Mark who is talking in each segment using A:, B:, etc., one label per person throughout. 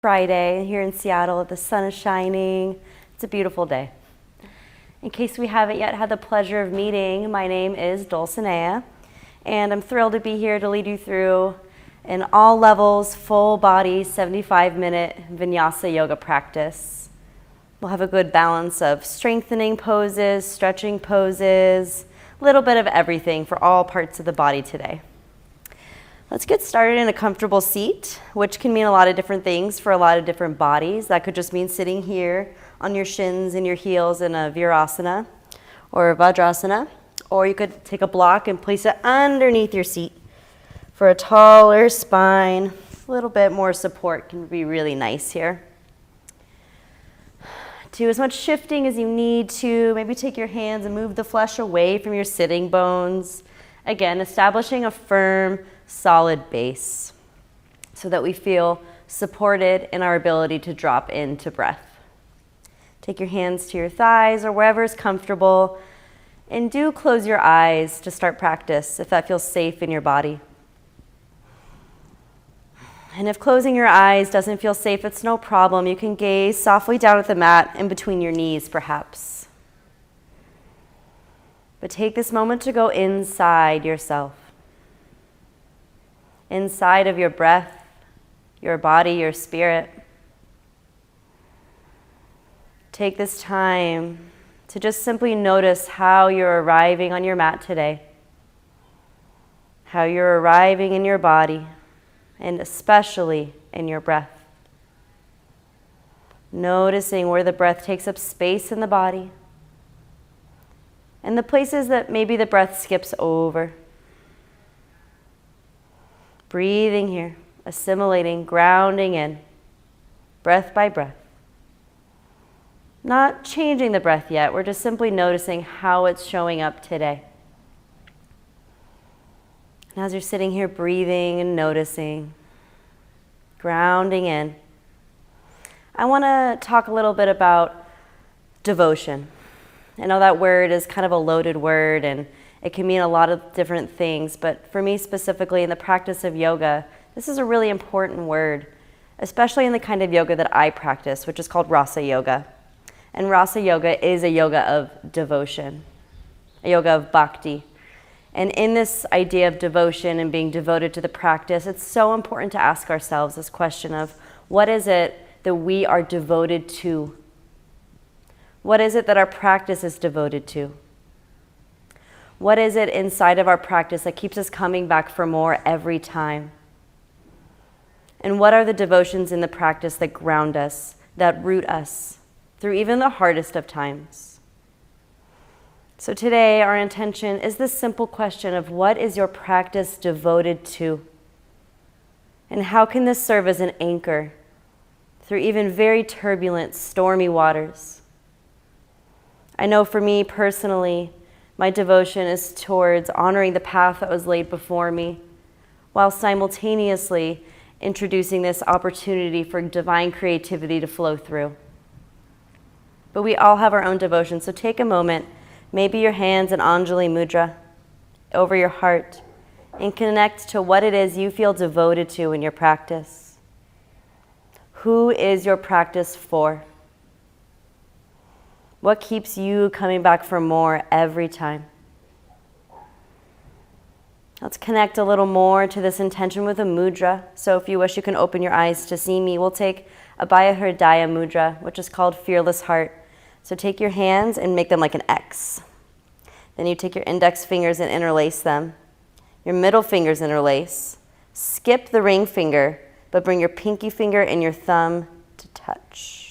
A: Friday here in Seattle. The sun is shining. It's a beautiful day. In case we haven't yet had the pleasure of meeting, my name is Dulcinea, and I'm thrilled to be here to lead you through an all levels, full body, 75-minute vinyasa yoga practice. We'll have a good balance of strengthening poses, stretching poses, a little bit of everything for all parts of the body today. Let's get started in a comfortable seat, which can mean a lot of different things for a lot of different bodies. That could just mean sitting here on your shins and your heels in a virasana or a vajrasana, or you could take a block and place it underneath your seat for a taller spine. A little bit more support can be really nice here. Do as much shifting as you need to. Maybe take your hands and move the flesh away from your sitting bones. Again, establishing a firm, solid base so that we feel supported in our ability to drop into breath. Take your hands to your thighs or wherever is comfortable, and do close your eyes to start practice if that feels safe in your body. And if closing your eyes doesn't feel safe, it's no problem. You can gaze softly down at the mat in between your knees, perhaps. But take this moment to go inside yourself. Inside of your breath, your body, your spirit. Take this time to just simply notice how you're arriving on your mat today, how you're arriving in your body, and especially in your breath. Noticing where the breath takes up space in the body, and the places that maybe the breath skips over. Breathing here, assimilating, grounding in, breath by breath. Not changing the breath yet, we're just simply noticing how it's showing up today. And as you're sitting here breathing and noticing, grounding in, I want to talk a little bit about devotion. I know that word is kind of a loaded word and it can mean a lot of different things, but for me specifically in the practice of yoga, this is a really important word, especially in the kind of yoga that I practice, which is called rasa yoga. And rasa yoga is a yoga of devotion, a yoga of bhakti. And in this idea of devotion and being devoted to the practice, it's so important to ask ourselves this question of what is it that we are devoted to? What is it that our practice is devoted to? What is it inside of our practice that keeps us coming back for more every time? And what are the devotions in the practice that ground us, that root us through even the hardest of times? So today our intention is this simple question of what is your practice devoted to? And how can this serve as an anchor through even very turbulent, stormy waters? I know for me personally, my devotion is towards honoring the path that was laid before me, while simultaneously introducing this opportunity for divine creativity to flow through. But we all have our own devotion, so take a moment, maybe your hands in Anjali Mudra over your heart, and connect to what it is you feel devoted to in your practice. Who is your practice for? What keeps you coming back for more every time? Let's connect a little more to this intention with a mudra. So if you wish, you can open your eyes to see me. We'll take Abhaya Hridaya Mudra, which is called Fearless Heart. So take your hands and make them like an X. Then you take your index fingers and interlace them. Your middle fingers interlace. Skip the ring finger, but bring your pinky finger and your thumb to touch.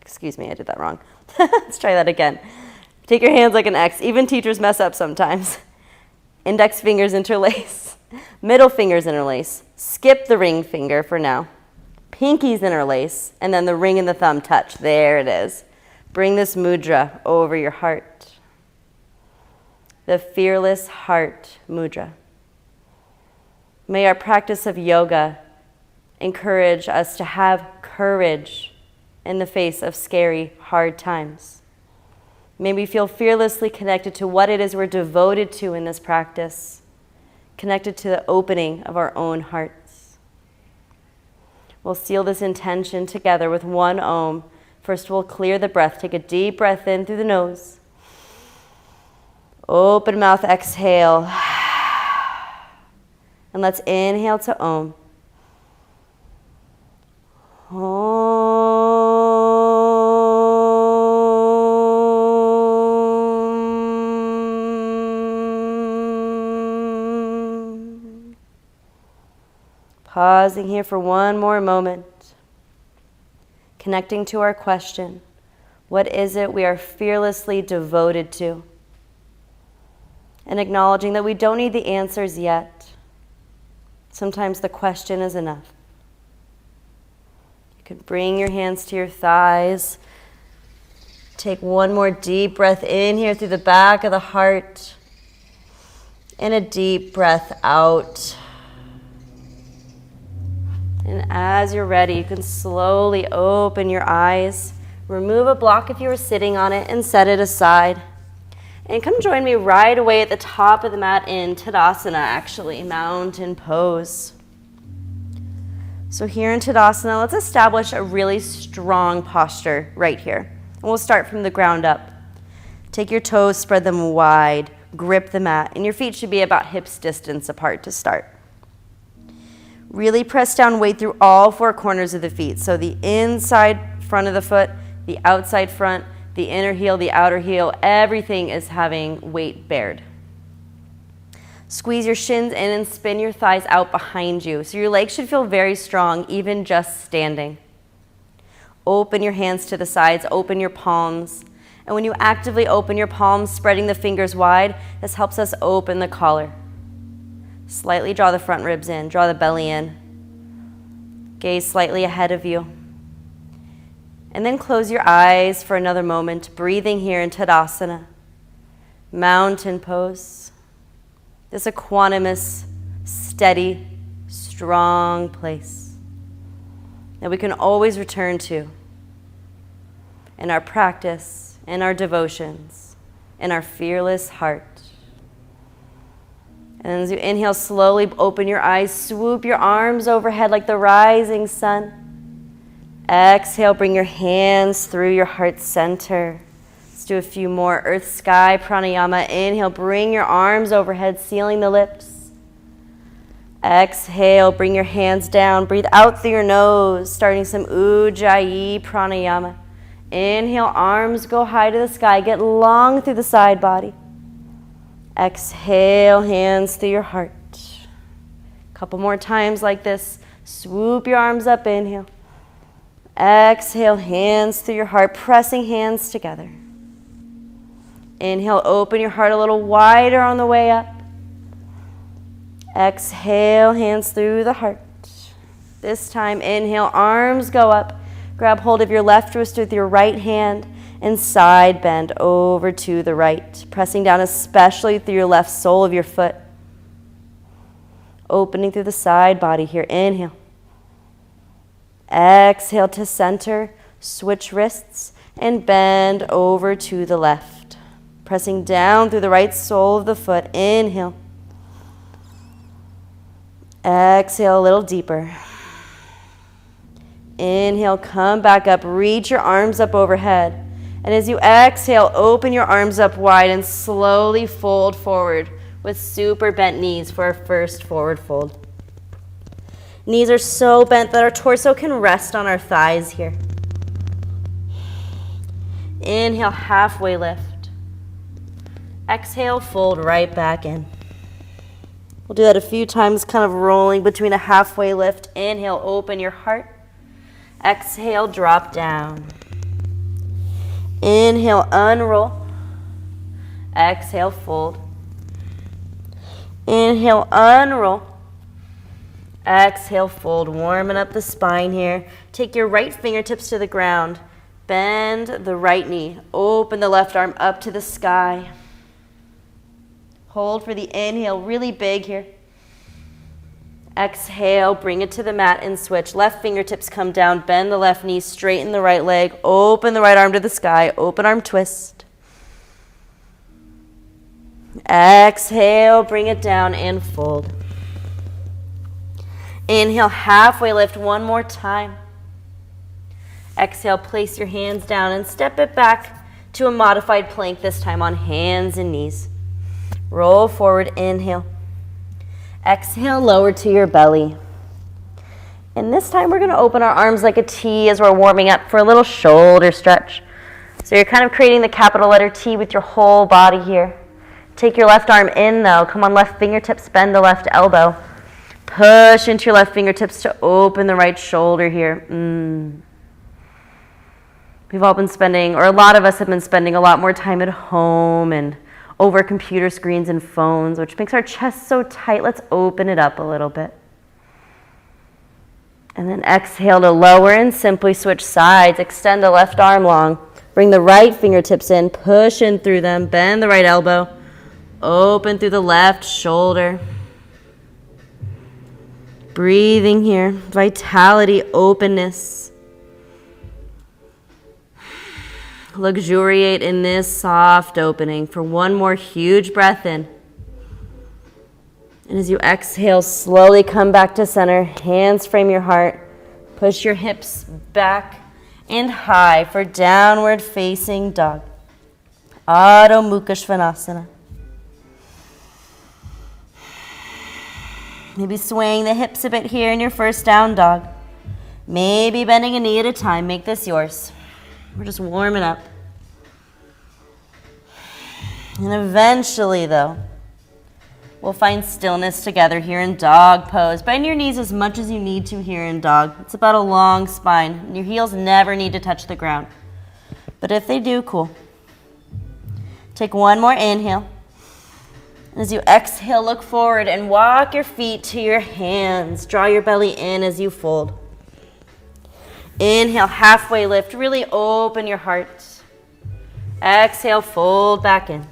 A: Excuse me, I did that wrong. Let's try that again. Take your hands like an X. Even teachers mess up sometimes. Index fingers interlace. Middle fingers interlace. Skip the ring finger for now. Pinkies interlace. And then the ring and the thumb touch. There it is. Bring this mudra over your heart. The Fearless Heart Mudra. May our practice of yoga encourage us to have courage in the face of scary, hard times. May we feel fearlessly connected to what it is we're devoted to in this practice, connected to the opening of our own hearts. We'll seal this intention together with one Om. First, we'll clear the breath. Take a deep breath in through the nose. Open mouth, exhale. And let's inhale to Om. Om. Pausing here for one more moment. Connecting to our question. What is it we are fearlessly devoted to? And acknowledging that we don't need the answers yet. Sometimes the question is enough. You can bring your hands to your thighs. Take one more deep breath in here through the back of the heart. And a deep breath out. And as you're ready, you can slowly open your eyes. Remove a block if you were sitting on it and set it aside. And come join me right away at the top of the mat in Tadasana, actually, mountain pose. So here in Tadasana, let's establish a really strong posture right here. And we'll start from the ground up. Take your toes, spread them wide, grip the mat, and your feet should be about hips distance apart to start. Really press down weight through all four corners of the feet. So the inside front of the foot, the outside front, the inner heel, the outer heel, everything is having weight bared. Squeeze your shins in and spin your thighs out behind you. So your legs should feel very strong, even just standing. Open your hands to the sides, open your palms. And when you actively open your palms, spreading the fingers wide, this helps us open the collar. Slightly draw the front ribs in, draw the belly in. Gaze slightly ahead of you. And then close your eyes for another moment, breathing here in Tadasana, mountain pose. This equanimous, steady, strong place that we can always return to in our practice, in our devotions, in our fearless heart. And as you inhale, slowly open your eyes, swoop your arms overhead like the rising sun. Exhale, bring your hands through your heart center. Let's do a few more. Earth Sky Pranayama. Inhale, bring your arms overhead, sealing the lips. Exhale, bring your hands down. Breathe out through your nose, starting some Ujjayi Pranayama. Inhale, arms go high to the sky. Get long through the side body. Exhale, hands through your heart. A couple more times like this. Swoop your arms up, inhale. Exhale, hands through your heart, pressing hands together. Inhale, open your heart a little wider on the way up. Exhale, hands through the heart. This time, inhale, arms go up. Grab hold of your left wrist with your right hand and side bend over to the right, pressing down especially through your left sole of your foot. Opening through the side body here. Inhale. Exhale to center, switch wrists, and bend over to the left. Pressing down through the right sole of the foot. Inhale. Exhale a little deeper. Inhale, come back up, reach your arms up overhead. And as you exhale, open your arms up wide and slowly fold forward with super bent knees for our first forward fold. Knees are so bent that our torso can rest on our thighs here. Inhale, halfway lift. Exhale, fold right back in. We'll do that a few times, kind of rolling between a halfway lift. Inhale, open your heart. Exhale, drop down. Inhale, unroll. Exhale, fold. Inhale, unroll. Exhale, fold, warming up the spine here. Take your right fingertips to the ground. Bend the right knee. Open the left arm up to the sky. Hold for the inhale, really big here. Exhale, bring it to the mat and switch. Left fingertips come down, bend the left knee, straighten the right leg, open the right arm to the sky, open arm twist. Exhale, bring it down and fold. Inhale, halfway lift one more time. Exhale, place your hands down and step it back to a modified plank, this time on hands and knees. Roll forward, inhale. Exhale, lower to your belly. And this time we're going to open our arms like a T as we're warming up for a little shoulder stretch. So you're kind of creating the capital letter T with your whole body here. Take your left arm in though. Come on, left fingertips, bend the left elbow. Push into your left fingertips to open the right shoulder here. We've all been spending, or a lot of us have been spending a lot more time at home and over computer screens and phones, which makes our chest so tight. Let's open it up a little bit. And then exhale to lower and simply switch sides. Extend the left arm long. Bring the right fingertips in, push in through them, bend the right elbow, open through the left shoulder. Breathing here, vitality, openness. Luxuriate in this soft opening for one more huge breath in. And as you exhale, slowly come back to center. Hands frame your heart. Push your hips back and high for downward facing dog. Adho Mukha Svanasana. Maybe swaying the hips a bit here in your first down dog. Maybe bending a knee at a time. Make this yours. We're just warming up. And eventually, though, we'll find stillness together here in dog pose. Bend your knees as much as you need to here in dog. It's about a long spine. Your heels never need to touch the ground. But if they do, cool. Take one more inhale. As you exhale, look forward and walk your feet to your hands. Draw your belly in as you fold. Inhale, halfway lift. Really open your heart. Exhale, fold back in.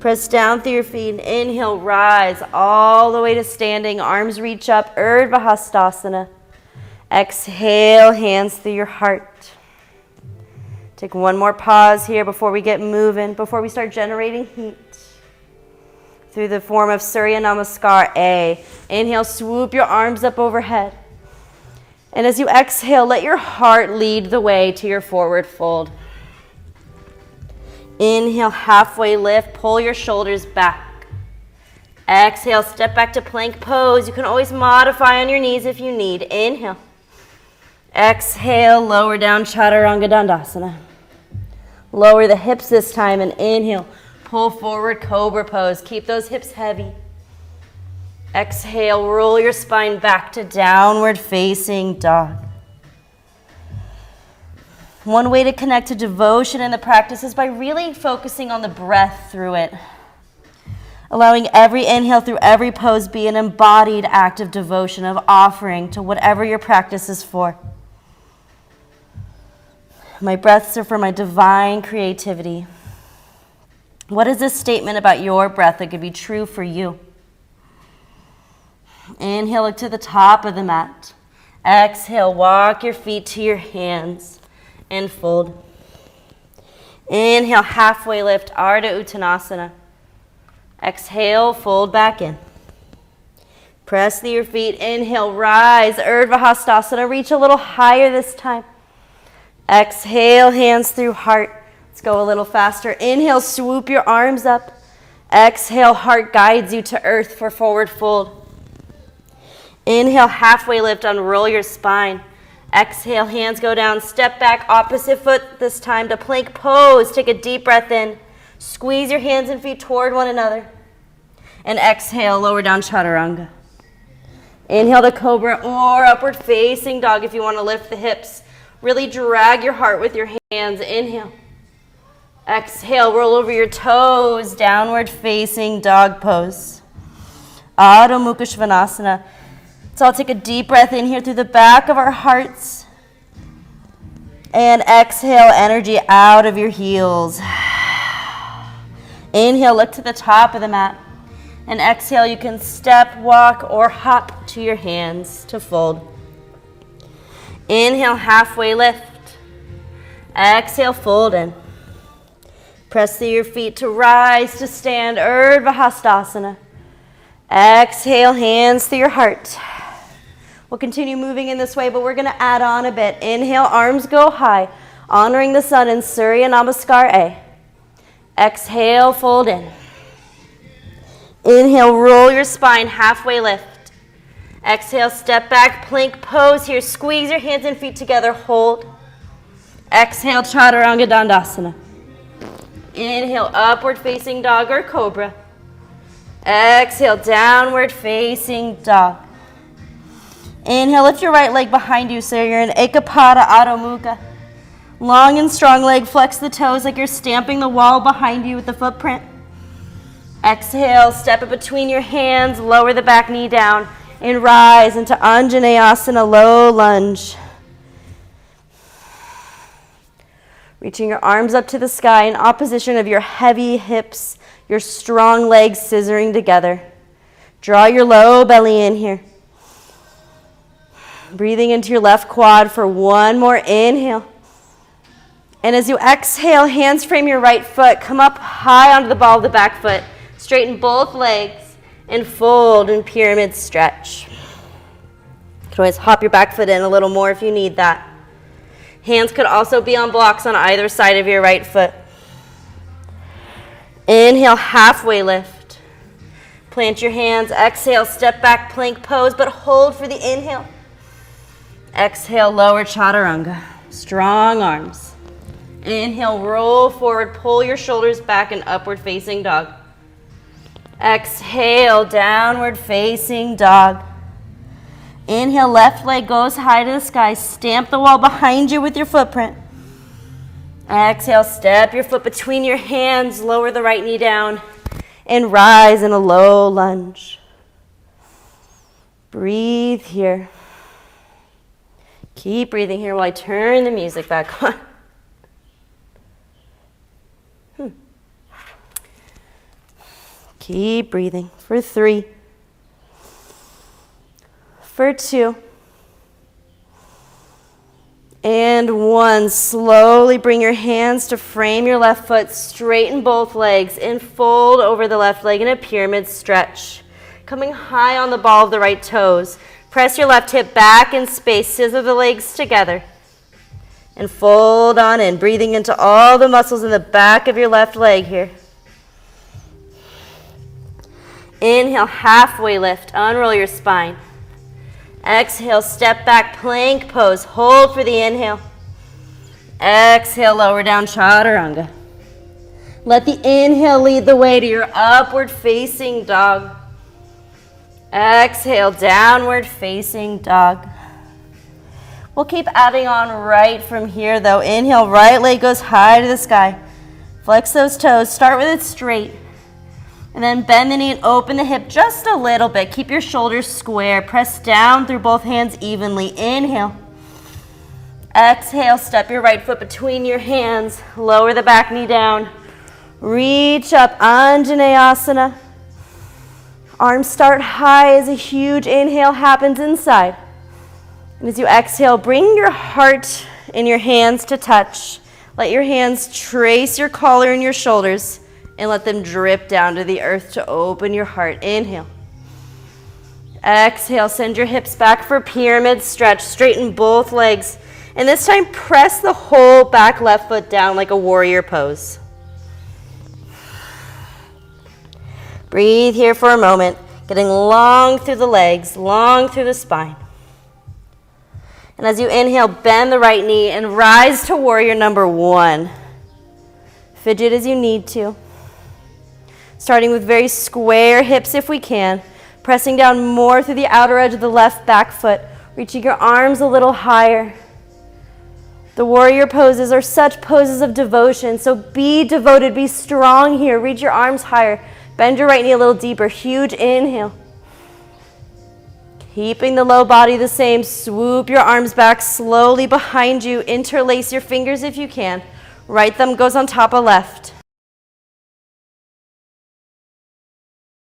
A: Press down through your feet. Inhale, rise all the way to standing. Arms reach up, Urdhva Hastasana. Exhale, hands through your heart. Take one more pause here before we get moving, before we start generating heat. Through the form of Surya Namaskar A. Inhale, swoop your arms up overhead. And as you exhale, let your heart lead the way to your forward fold. Inhale, halfway lift, pull your shoulders back. Exhale, step back to plank pose. You can always modify on your knees if you need. Inhale. Exhale, lower down, Chaturanga Dandasana. Lower the hips this time and inhale. Pull forward, Cobra pose. Keep those hips heavy. Exhale, roll your spine back to downward facing dog. One way to connect to devotion in the practice is by really focusing on the breath through it. Allowing every inhale through every pose be an embodied act of devotion, of offering to whatever your practice is for. My breaths are for my divine creativity. What is this statement about your breath that could be true for you? Inhale, look to the top of the mat. Exhale, walk your feet to your hands and fold. Inhale, halfway lift, Ardha Uttanasana. Exhale, fold back in. Press through your feet. Inhale, rise, Urdhva Hastasana. Reach a little higher this time. Exhale, hands through heart. Let's go a little faster. Inhale, swoop your arms up. Exhale, heart guides you to earth for forward fold. Inhale, halfway lift, unroll your spine. Exhale, hands go down, step back, opposite foot this time to plank pose. Take a deep breath in. Squeeze your hands and feet toward one another. And exhale, lower down, Chaturanga. Inhale to Cobra or upward facing dog if you want to lift the hips. Really drag your heart with your hands. Inhale. Exhale, roll over your toes, downward facing dog pose. Adho Mukha Svanasana. So I'll take a deep breath in here through the back of our hearts. And exhale, energy out of your heels. Inhale, look to the top of the mat. And exhale, you can step, walk, or hop to your hands to fold. Inhale, halfway lift. Exhale, fold in. Press through your feet to rise to stand, Urdhva Hastasana. Exhale, hands through your heart. We'll continue moving in this way, but we're going to add on a bit. Inhale, arms go high, honoring the sun in Surya Namaskar A. Exhale, fold in. Inhale, roll your spine, halfway lift. Exhale, step back, plank pose here. Squeeze your hands and feet together, hold. Exhale, Chaturanga Dandasana. Inhale, upward facing dog or cobra. Exhale, downward facing dog. Inhale, lift your right leg behind you so you're in Ekapada Adho Mukha. Long and strong leg, flex the toes like you're stamping the wall behind you with the footprint. Exhale, step it between your hands, lower the back knee down, and rise into Anjaneyasana, low lunge. Reaching your arms up to the sky in opposition of your heavy hips, your strong legs scissoring together. Draw your low belly in here. Breathing into your left quad for one more inhale. And as you exhale, hands frame your right foot. Come up high onto the ball of the back foot. Straighten both legs and fold in pyramid stretch. You can always hop your back foot in a little more if you need that. Hands could also be on blocks on either side of your right foot. Inhale, halfway lift. Plant your hands. Exhale, step back, plank pose, but hold for the inhale. Exhale, lower chaturanga. Strong arms. Inhale, roll forward, pull your shoulders back in upward facing dog. Exhale, downward facing dog. Inhale, left leg goes high to the sky. Stamp the wall behind you with your footprint. Exhale, step your foot between your hands, lower the right knee down, and rise in a low lunge. Breathe here. Keep breathing here while I turn the music back on. Keep breathing for 3, for 2, and 1. Slowly bring your hands to frame your left foot, straighten both legs, and fold over the left leg in a pyramid stretch. Coming high on the ball of the right toes. Press your left hip back in space, scissor the legs together, and fold on in, breathing into all the muscles in the back of your left leg here. Inhale, halfway lift, unroll your spine. Exhale, step back, plank pose. Hold for the inhale. Exhale, lower down, chaturanga. Let the inhale lead the way to your upward facing dog. Exhale, downward facing dog. We'll keep adding on right from here though. Inhale, right leg goes high to the sky. Flex those toes, start with it straight. And then bend the knee and open the hip just a little bit. Keep your shoulders square. Press down through both hands evenly. Inhale. Exhale, step your right foot between your hands. Lower the back knee down. Reach up, Anjaneyasana. Arms start high as a huge inhale happens inside. And as you exhale, bring your heart and your hands to touch. Let your hands trace your collar and your shoulders. And let them drip down to the earth to open your heart. Inhale. Exhale, send your hips back for pyramid stretch. Straighten both legs. And this time, press the whole back left foot down like a warrior pose. Breathe here for a moment, getting long through the legs, long through the spine. And as you inhale, bend the right knee and rise to warrior number 1. Fidget as you need to. Starting with very square hips if we can, pressing down more through the outer edge of the left back foot, reaching your arms a little higher. The warrior poses are such poses of devotion, so be devoted, be strong here. Reach your arms higher, bend your right knee a little deeper, huge inhale. Keeping the low body the same, swoop your arms back slowly behind you, interlace your fingers if you can. Right thumb goes on top of left.